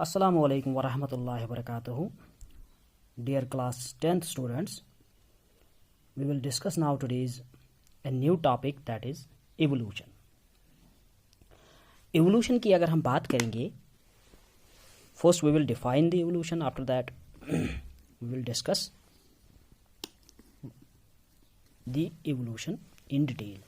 Assalamu alaikum wa rahmatullahi wa barakatuhu. Dear class 10th students, we will discuss now today's a new topic, that is evolution. Evolution की अगर हम बात करेंगे, first we will define the evolution, after that we will discuss the evolution in detail.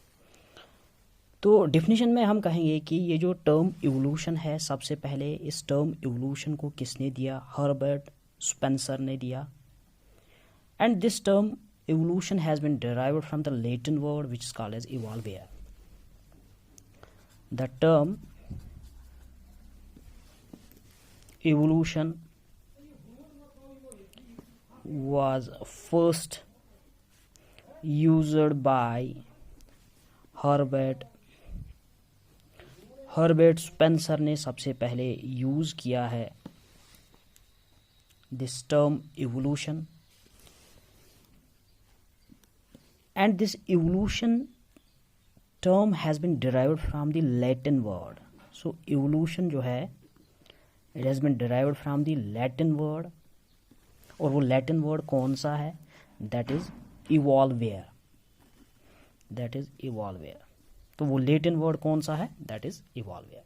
तो definition में हम कहेंगे कि ये जो टर्म इवोल्यूशन है, सबसे पहले इस टर्म इवोल्यूशन को किसने दिया? हर्बर्ट स्पेंसर ने दिया. And this term evolution has been derived from the Latin word which is called as evolvere. The term evolution was first used by Herbert Spencer ने सबसे पहले यूज किया है this term evolution. And this evolution term has been derived from the Latin word. So evolution जो है, it has been derived from the Latin word. और वो Latin word कौन सा है? That is इवॉल्वेयर. That is evolvere. तो वो Latin word कौन सा है? That is evolvere.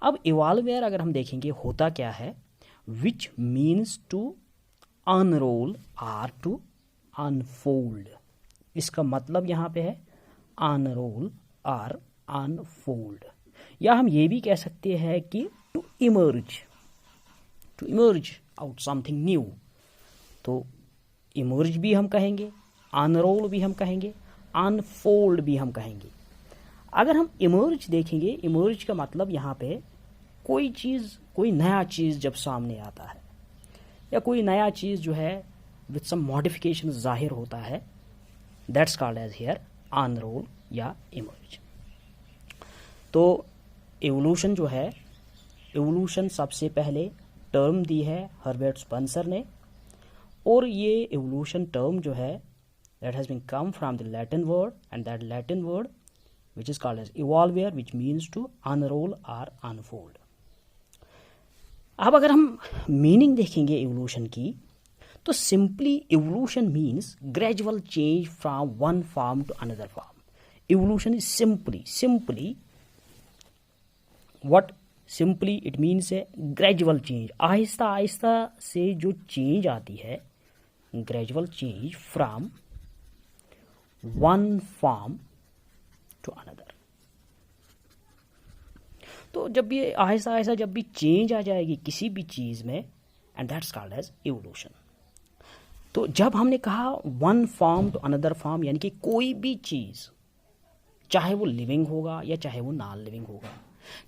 अब इवॉल्वेयर अगर हम देखेंगे होता क्या है, which means to unroll or to unfold. इसका मतलब यहाँ पे है अनरोल आर अनफोल्ड. या हम ये भी कह सकते हैं कि to emerge out something new. तो इमर्ज भी हम कहेंगे, अनरोल भी हम कहेंगे, अनफोल्ड भी हम कहेंगे. अगर हम इमर्ज देखेंगे, इमर्ज का मतलब यहाँ पे कोई चीज़, कोई नया चीज़ जब सामने आता है, या कोई नया चीज़ जो है विथ सम मॉडिफिकेशन जाहिर होता है, that's called as here unroll या इमर्ज. तो एवोल्यूशन जो है, एवोल्यूशन सबसे पहले टर्म दी है हर्बर्ट स्पेंसर ने. और ये एवोल्यूशन टर्म जो है, that has been come from the Latin word, and that Latin word which is called as evolver, which means to unroll or unfold. अब अगर हम मीनिंग देखेंगे एवोल्यूशन की, तो simply evolution means gradual change from one form to another form. Evolution is simply what simply it means है gradual change. आहिस्ता आहिस्ता से जो चेंज आती है, gradual change from one form to another. तो जब भी आहिस्ता आहिस्ता जब भी चेंज आ जाएगी किसी भी चीज में, and that's called as evolution. तो जब हमने कहा one form to another form, यानी कि कोई भी चीज, चाहे वो लिविंग होगा या चाहे वो नॉन लिविंग होगा,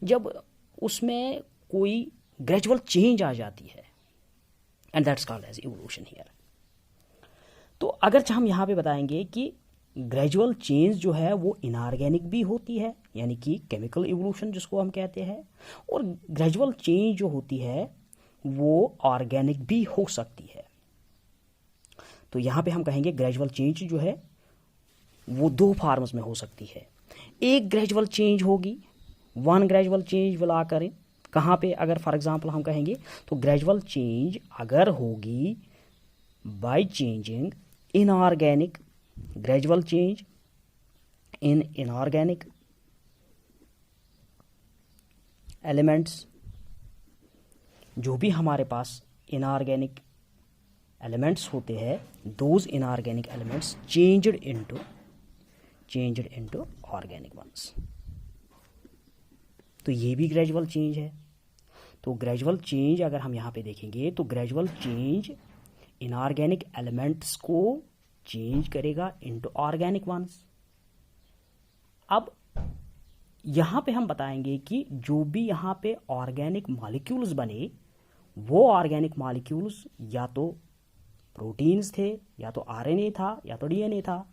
जब उसमें कोई ग्रेजुअल चेंज आ जाती है, and that's called as evolution here. तो अगर हम यहाँ पे बताएंगे कि ग्रेजुअल चेंज जो है वो इनऑर्गेनिक भी होती है, यानी कि केमिकल इवोल्यूशन जिसको हम कहते हैं, और ग्रेजुअल चेंज जो होती है वो ऑर्गेनिक भी हो सकती है. तो यहाँ पे हम कहेंगे ग्रेजुअल चेंज जो है वो दो फॉर्म्स में हो सकती है. एक ग्रेजुअल चेंज होगी, वन ग्रेजुअल चेंज विल आकर कहाँ पे, अगर फॉर एग्जांपल हम कहेंगे तो ग्रेजुअल चेंज अगर होगी by changing inorganic, gradual change in inorganic elements. जो भी हमारे पास इनऑर्गेनिक एलिमेंट्स होते हैं, those inorganic elements changed into organic ones. तो ये भी ग्रेजुअल चेंज है. तो ग्रेजुअल चेंज अगर हम यहाँ पे देखेंगे, तो ग्रेजुअल चेंज इनऑर्गेनिक एलिमेंट्स को चेंज करेगा इनटू ऑर्गेनिक वंस. अब यहाँ पे हम बताएंगे कि जो भी यहाँ पे ऑर्गेनिक मॉलिक्यूल्स बने, वो ऑर्गेनिक मॉलिक्यूल्स या तो प्रोटीन्स थे, या तो आरएनए था, या तो डीएनए था.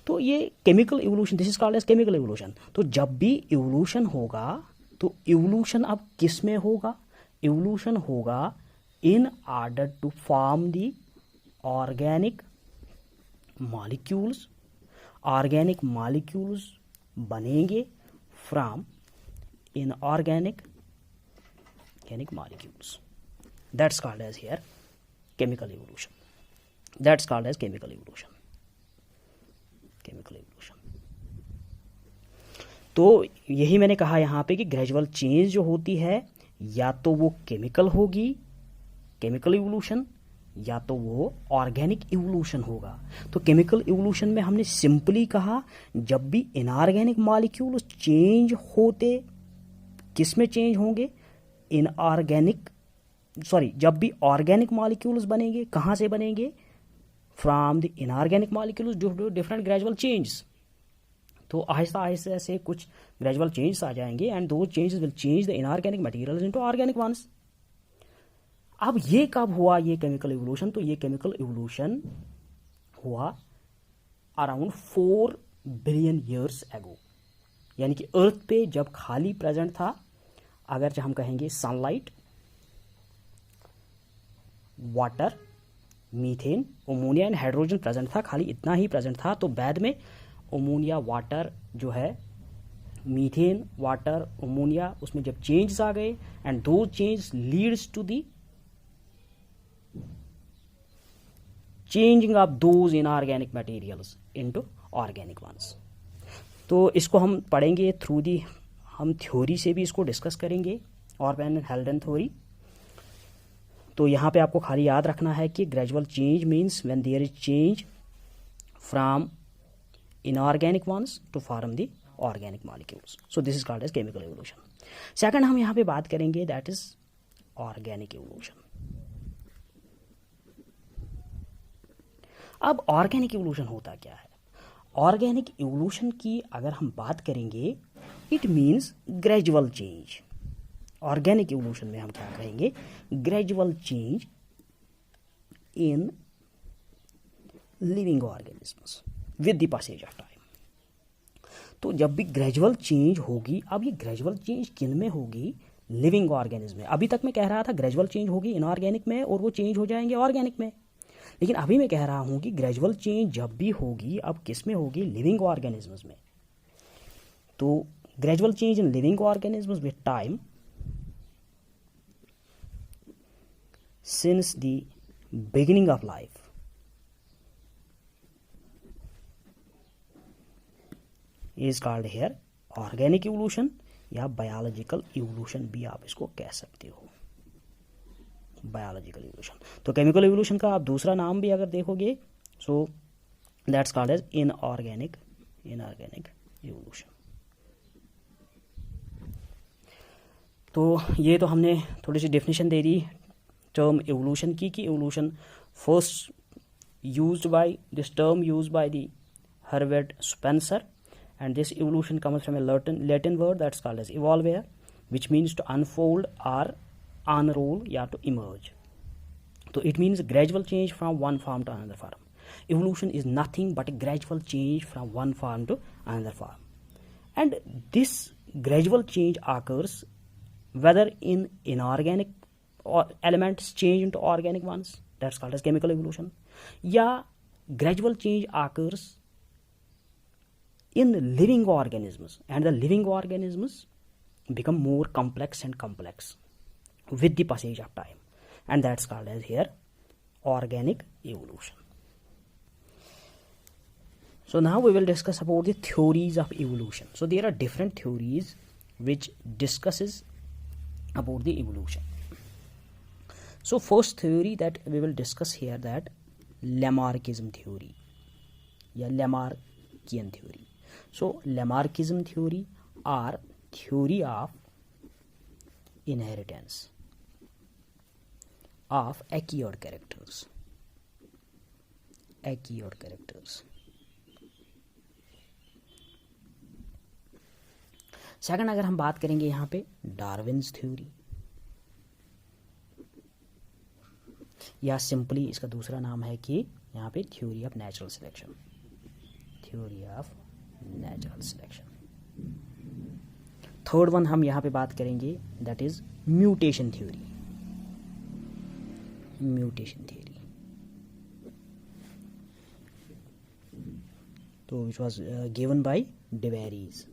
तो ये chemical evolution, this is called as chemical evolution. तो जब भी इवोल्यूशन होगा, तो इवोल्यूशन अब किस में होगा? इवोल्यूशन होगा in order to form the organic molecules. Organic molecules बनेंगे from inorganic inorganic molecules. That's called as here chemical evolution. That's called as chemical evolution. Chemical evolution. तो यही मैंने कहा यहाँ पे कि ग्रेजुअल चेंज जो होती है या तो वो केमिकल होगी, केमिकल इवोल्यूशन, या तो वो ऑर्गेनिक इवोल्यूशन होगा। तो केमिकल इवोल्यूशन में हमने सिंपली कहा जब भी इनऑर्गेनिक मॉलिक्यूल चेंज होते, किस में चेंज होंगे? इनऑर्गेनिक, सॉरी, जब भी ऑर्गेनिक मॉलिक्यूल्स बनेंगे, कहाँ से बनेंगे? From the inorganic molecules due to different gradual change. तो आहिस्ता आहिस्ता से कुछ ग्रेजुअल चेंजेस आ जाएंगे and those changes will change the inorganic materials into organic ones. अब ये कब हुआ ये केमिकल इवोल्यूशन? तो ये केमिकल इवोल्यूशन हुआ अराउंड 4 बिलियन ईयर्स एगो, यानी कि अर्थ पे जब खाली प्रेजेंट था, अगर हम कहेंगे sunlight, water, methane, ammonia and hydrogen present था, खाली इतना ही प्रेजेंट था। तो बाद में अमोनिया, वाटर जो है, मीथेन, वाटर, अमोनिया, उसमें जब चेंजेस आ गए and those change leads to the changing of those inorganic materials into organic ones. तो इसको हम पढ़ेंगे थ्रू दी, हम थ्योरी से भी इसको डिस्कस करेंगे, ऑर्बन एंड हेल्डन थ्योरी। तो यहाँ पे आपको खाली याद रखना है कि gradual change means when there is change from inorganic ones to form the organic molecules. So this is called as chemical evolution. Second हम यहाँ पे बात करेंगे दैट इज ऑर्गेनिक इवोल्यूशन। अब ऑर्गेनिक इवोल्यूशन होता क्या है? ऑर्गेनिक इवोल्यूशन की अगर हम बात करेंगे, it means gradual change. Organic evolution में हम क्या कहेंगे? Gradual change in living organisms with the passage of time. तो जब भी ग्रेजुअल चेंज होगी, अब ये ग्रेजुअल चेंज किन में होगी? लिविंग ऑर्गेनिज्म में। अभी तक मैं कह रहा था ग्रेजुअल चेंज होगी इनऑर्गेनिक में और वो चेंज हो जाएंगे ऑर्गेनिक में, लेकिन अभी मैं कह रहा हूं कि ग्रेजुअल चेंज जब भी होगी, अब किस में होगी? लिविंग ऑर्गेनिजम्स में। तो gradual change in living organisms with time since the beginning of life is called here organic evolution या biological evolution भी आप इसको कह सकते हो, biological evolution। तो chemical evolution का आप दूसरा नाम भी अगर देखोगे, so that's called as inorganic evolution। तो ये तो हमने थोड़ी सी डेफिनेशन दे दी टर्म एवोल्यूशन की, कि evolution first used by this term used by the Herbert Spencer, and this evolution comes from a Latin word that's called as evolvere, which means to unfold और अनरोल या to emerge. तो it means gradual change from one form to another form. Evolution is nothing but a gradual change from one form to another form, and this gradual change occurs whether in inorganic or elements change into organic ones, that's called as chemical evolution, या gradual change occurs in living organisms and the living organisms become more complex and complex with the passage of time, and that's called as here organic evolution. So now we will discuss about the theories of evolution. So there are different theories which discusses about the evolution. So first theory that we will discuss here, that Lamarckism theory या Lamarckian theory. So Lamarckism theory or theory of inheritance of acquired characters. Acquired characters. Second अगर हम बात करेंगे यहाँ पे Darwin's theory, या simply इसका दूसरा नाम है कि यहाँ पे theory of natural selection. Theory of natural selection. Third one हम यहाँ पे बात करेंगे that is mutation theory. Mutation theory तो which was given by de Vries.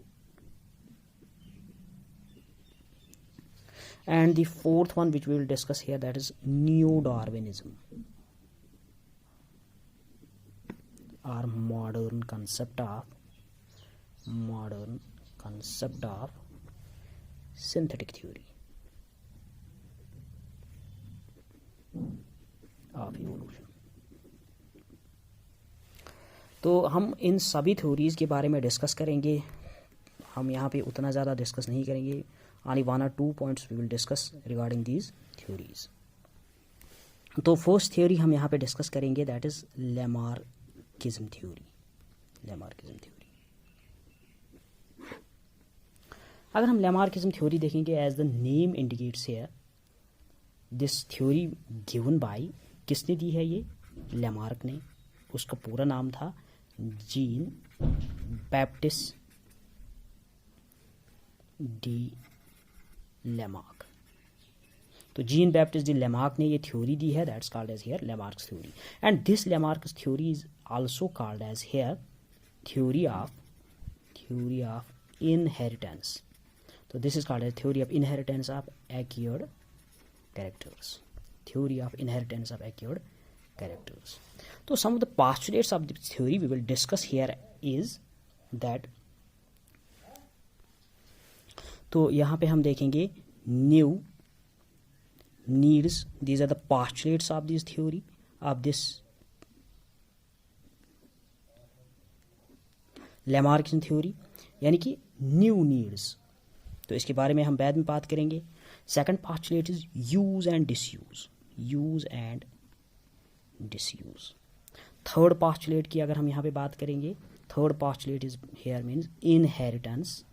And the fourth one which we will discuss here, that is neo-Darwinism, or modern concept of synthetic theory of evolution. तो हम इन सभी theories के बारे में discuss करेंगे. हम यहाँ पे उतना ज़्यादा डिस्कस नहीं करेंगे. only 1 or 2 points we will discuss regarding these theories. तो फर्स्ट थ्योरी हम यहाँ पे डिस्कस करेंगे, दैट इज लैमार्किज्म थ्योरी. अगर हम लैमार्किज्म थ्योरी देखेंगे, as the name indicates here, this theory given by, किसने दी है ये? लैमार्क ने. उसका पूरा नाम था जीन बैप्टिस्ट डी लैमार्क. तो जीन बैप्टिस्ट डी लैमार्क ने ये थ्योरी दी है, that's called as here Lamarck's theory. And this Lamarck's theory is also called as here theory of inheritance. तो this is called as theory of inheritance of acquired characters. Theory of inheritance of acquired characters. तो some of the postulates of this theory we will discuss here is that, तो यहाँ पे हम देखेंगे new needs, these are the postulates of this theory of this Lamarckism theory, यानी कि new needs. तो इसके बारे में हम बाद में बात करेंगे. Second postulate is use and disuse. Third postulate की अगर हम यहाँ पे बात करेंगे, third postulate is here means inheritance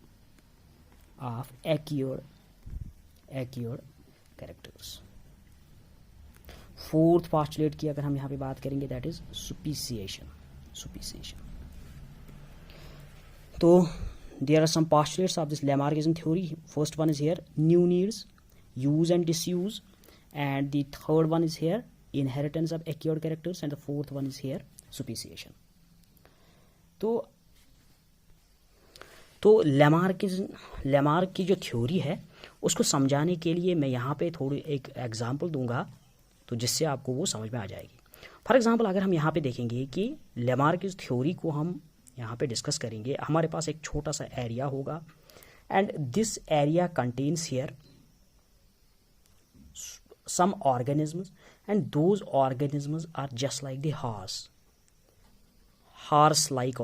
of acquired characters. Fourth postulate की अगर हम यहाँ पे बात करेंगे, दैट इज सुपीसिएशन. तो there are some postulates of this Lamarckism theory. First one is here new needs, use and disuse, and the third one is here inheritance of acquired characters, and the fourth one is here speciation. तो Lamarck की जो theory है उसको समझाने के लिए मैं यहाँ पे थोड़ी एक एग्जांपल दूंगा, तो जिससे आपको वो समझ में आ जाएगी. फॉर एग्जांपल अगर हम यहाँ पे देखेंगे कि लैमार्क की थ्योरी को हम यहाँ पे डिस्कस करेंगे, हमारे पास एक छोटा सा एरिया होगा, and this area contains here some organisms, and those organisms are just like the horse-like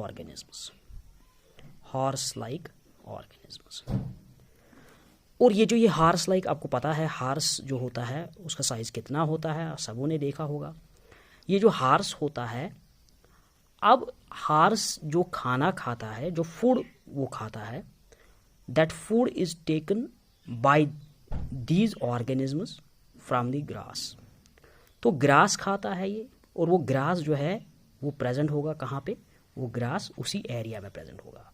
organisms. और ये जो ये हॉर्स-लाइक, आपको पता है हॉर्स जो होता है उसका साइज कितना होता है, सबों ने देखा होगा. ये जो हॉर्स होता है, अब हॉर्स जो खाना खाता है, जो फूड वो खाता है, that food is taken by these organisms from the grass. तो ग्रास खाता है ये, और वो ग्रास जो है वो प्रेजेंट होगा कहाँ पे? वो ग्रास उसी एरिया में प्रेजेंट होगा.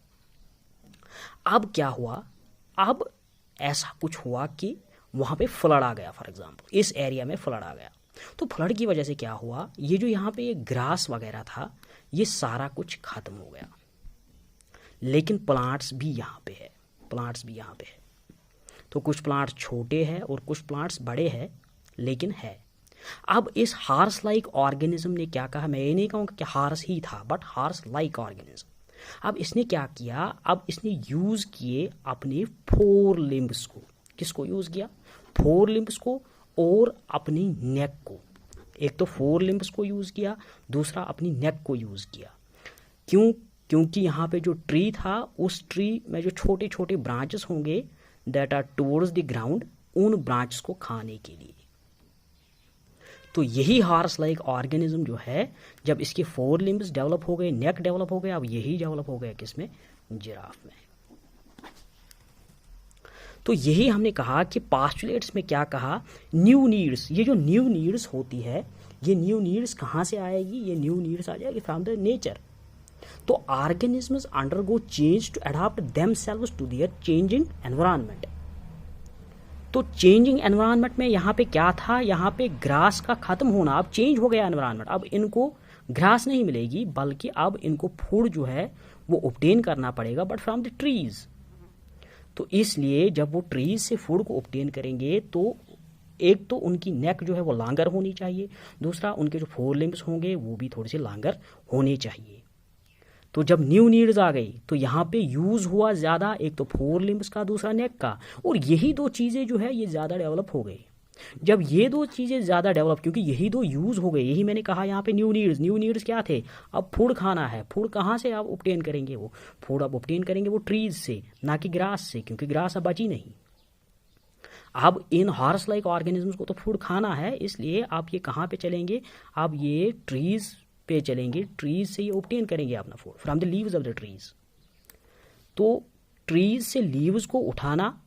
अब क्या हुआ? अब ऐसा कुछ हुआ कि वहाँ पे फ्लड आ गया. फॉर एग्जांपल इस एरिया में फ्लड आ गया. तो फ्लड की वजह से क्या हुआ? ये जो यहाँ पे ये ग्रास वगैरह था, ये सारा कुछ खत्म हो गया, लेकिन प्लांट्स भी यहाँ पे है. तो कुछ प्लांट्स छोटे हैं और कुछ प्लांट्स बड़े हैं, लेकिन है. अब इस हॉर्स लाइक ऑर्गेनिज्म ने क्या कहा? मैं ये नहीं कहूँगा कि हॉर्स ही था, बट हॉर्स लाइक ऑर्गेनिज्म. अब इसने क्या किया? अब इसने यूज किए अपने 4 लिम्ब्स को. किसको यूज किया? 4 लिम्ब्स को और अपनी नेक को. एक तो 4 लिम्ब्स को यूज किया, दूसरा अपनी नेक को यूज किया. क्यों? क्योंकि यहाँ पे जो ट्री था, उस ट्री में जो छोटे छोटे ब्रांचेस होंगे that are towards the ground, उन ब्रांचेस को खाने के लिए. तो यही हॉर्स लाइक ऑर्गेनिज्म जो है, जब इसके 4 लिम्ब्स डेवलप हो गए, नेक डेवलप हो गया, अब यही डेवलप हो गया किसमें? जिराफ में. तो यही हमने कहा कि पास्टुलेट्स में क्या कहा? New needs. ये जो न्यू नीड्स होती है, ये न्यू नीड्स कहाँ से आएगी? ये न्यू नीड्स आ जाएगी फ्रॉम द नेचर. तो organisms undergo change to adopt themselves to their changing environment. तो चेंजिंग एनवायरनमेंट में यहाँ पे क्या था? यहाँ पे ग्रास का खत्म होना, अब चेंज हो गया एनवायरनमेंट. अब इनको ग्रास नहीं मिलेगी, बल्कि अब इनको फूड जो है वो ऑब्टेन करना पड़ेगा, बट फ्रॉम द ट्रीज. तो इसलिए जब वो ट्रीज से फूड को ऑब्टेन करेंगे तो एक तो उनकी नेक जो है वो लांगर होनी चाहिए, दूसरा उनके जो फोर लिम्ब्स होंगे वो भी थोड़े से लांगर होने चाहिए। तो जब न्यू नीड्स आ गई तो यहाँ पे यूज़ हुआ ज़्यादा, एक तो फोर लिम्ब्स का, दूसरा नेक का, और यही दो चीज़ें जो है ये ज़्यादा डेवलप हो गई। जब ये दो चीज़ें ज़्यादा डेवलप, क्योंकि यही दो यूज़ हो गए, यही मैंने कहा यहाँ पे न्यू नीड्स क्या थे, अब फूड खाना है। फूड कहाँ से आप ऑब्टेन करेंगे, वो फूड आप ऑब्टेन करेंगे वो ट्रीज से, ना कि ग्रास से, क्योंकि ग्रास अब बची नहीं। अब इन हॉर्स लाइक ऑर्गेनिजम्स को तो फूड खाना है, इसलिए आप ये कहाँ पे चलेंगे, आप ये ट्रीज पे चलेंगे, ट्रीज से ये ऑब्टेन करेंगे अपना food from the leaves of the trees. तो ट्रीज से लीव्स को उठाना,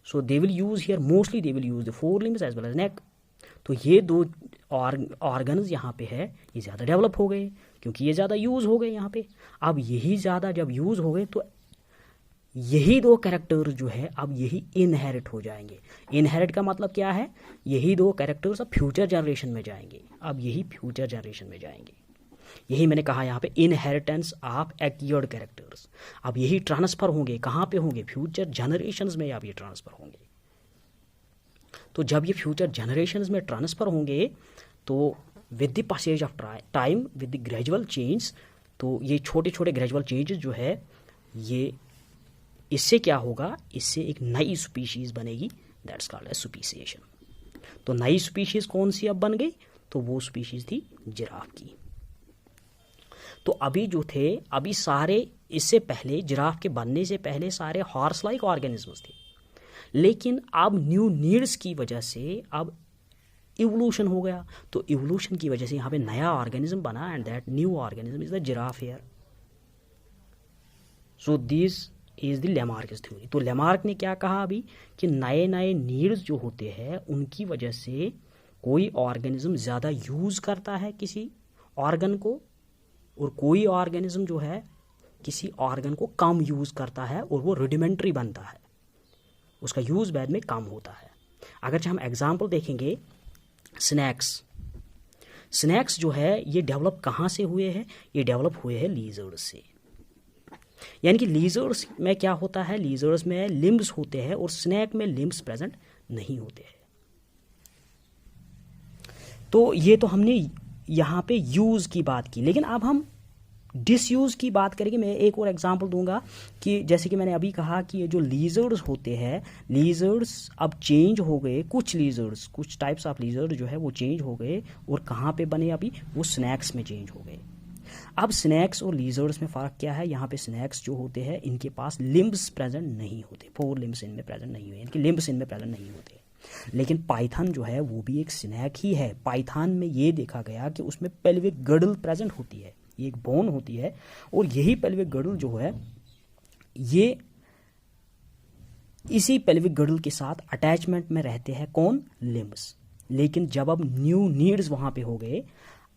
so they will use here mostly they will use the four limbs as well as neck. तो ये दो ऑर्गन्स यहाँ पे है, ये ज़्यादा डेवलप हो गए क्योंकि ये ज़्यादा यूज़ हो गए यहाँ पे। अब यही ज़्यादा जब यूज़ हो गए तो यही दो कैरेक्टर्स जो है अब यही इनहेरिट हो जाएंगे। इनहेरिट का मतलब क्या है, यही दो कैरेक्टर्स अब फ्यूचर जनरेशन में जाएंगे, अब यही फ्यूचर जनरेशन में जाएंगे। यही मैंने कहा यहाँ पे इनहेरिटेंस ऑफ एक्वायर्ड कैरेक्टर्स। अब यही ट्रांसफर होंगे, कहाँ पे होंगे, फ्यूचर जनरेशंस में अब ये ट्रांसफर होंगे। तो जब ये फ्यूचर जनरेशंस में ट्रांसफर होंगे तो with the passage of time, with the gradual change, तो ये छोटे छोटे ग्रेजुअल चेंजेस जो है ये, इससे क्या होगा, इससे एक नई स्पीशीज बनेगी, दैट्स कॉल्ड एज स्पीसिएशन। तो नई स्पीशीज कौन सी अब बन गई, तो वो स्पीशीज थी जिराफ की। तो अभी जो थे, अभी सारे इससे पहले, जिराफ के बनने से पहले सारे हॉर्स लाइक ऑर्गेनिजम्स थे, लेकिन अब न्यू नीड्स की वजह से अब इवोल्यूशन हो गया। तो इवोल्यूशन की वजह से यहाँ पे नया ऑर्गेनिज्म बना, and that new organism is the giraffe here. So this is the Lamarck's theory. तो लेमार्क ने क्या कहा अभी, कि नए नए नीड्स जो होते हैं उनकी वजह से कोई ऑर्गेनिज्म ज़्यादा यूज़ करता है किसी ऑर्गन को, और कोई ऑर्गेनिज्म जो है किसी ऑर्गन को कम यूज़ करता है और वो रुडिमेंट्री बनता है, उसका यूज़ बाद में कम होता है। अगर हम एग्जाम्पल देखेंगे, स्नैक्स जो है ये डेवलप कहाँ से हुए हैं, ये डेवलप हुए हैं लीजर्ड्स से। यानी कि लीजर्ड्स में क्या होता है, लीजर्ड्स में लिम्ब्स होते हैं और स्नैक में लिम्ब्स प्रेजेंट नहीं होते हैं। तो ये तो हमने यहाँ पे यूज़ की बात की, लेकिन अब हम डिसयूज़ की बात करेंगे। मैं एक और एग्जांपल दूंगा कि जैसे कि मैंने अभी कहा कि ये जो लीजर्ड्स होते हैं, लीजर्ड्स अब चेंज हो गए, कुछ लीजर्ड्स, कुछ टाइप्स ऑफ लीजर्ड जो है वो चेंज हो गए, और कहाँ पे बने, अभी वो स्नैक्स में चेंज हो गए। अब स्नैक्स और लीजर्ड्स में फ़र्क क्या है, यहाँ पे स्नैक्स जो होते हैं इनके पास लिम्ब्स प्रेजेंट नहीं होते, फोर लिम्ब्स इनमें प्रेजेंट नहीं हुए, इनके लिम्ब्स इनमें प्रेजेंट नहीं होते। लेकिन पाइथन जो है वो भी एक स्नैक ही है। पाइथन में ये देखा गया कि उसमें पेल्विक गर्डल प्रेजेंट होती है, ये एक बोन होती है, और यही पेल्विक गर्डल जो है ये इसी पेल्विक गर्डल के साथ अटैचमेंट में रहते हैं, कौन, लिम्ब्स। लेकिन जब अब न्यू नीड्स वहाँ पे हो गए,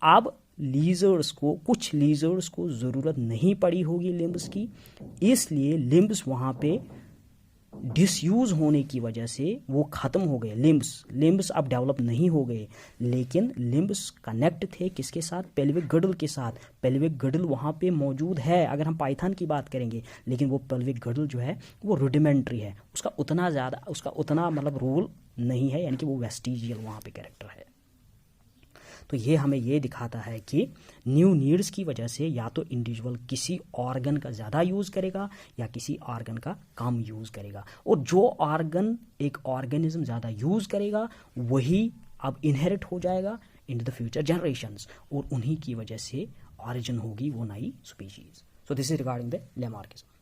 अब लीजर्ड्स को, कुछ लीजर्ड्स को ज़रूरत नहीं पड़ी होगी लिम्ब्स की, इसलिए लिम्ब्स वहाँ पे डिसयूज होने की वजह से वो ख़त्म हो गए। लिम्ब्स अब डेवलप नहीं हो गए, लेकिन लिम्ब्स कनेक्ट थे किसके साथ, पेल्विक गर्डल के साथ। पेल्विक गर्डल वहाँ पे मौजूद है अगर हम पाइथन की बात करेंगे, लेकिन वो पेल्विक गर्डल जो है वो रुडिमेंट्री है, उसका उतना मतलब रोल नहीं है, यानी कि वो वेस्टिजियल वहाँ पे कैरेक्टर है। तो ये हमें ये दिखाता है कि न्यू नीड्स की वजह से या तो इंडिविजुअल किसी ऑर्गन का ज़्यादा यूज़ करेगा या किसी ऑर्गन का कम यूज़ करेगा, और जो ऑर्गन एक ऑर्गेनिज्म ज़्यादा यूज़ करेगा वही अब इनहेरिट हो जाएगा इन द फ्यूचर जनरेशंस, और उन्हीं की वजह से ऑरिजिन होगी वो नई species. So this is regarding the Lamarckism.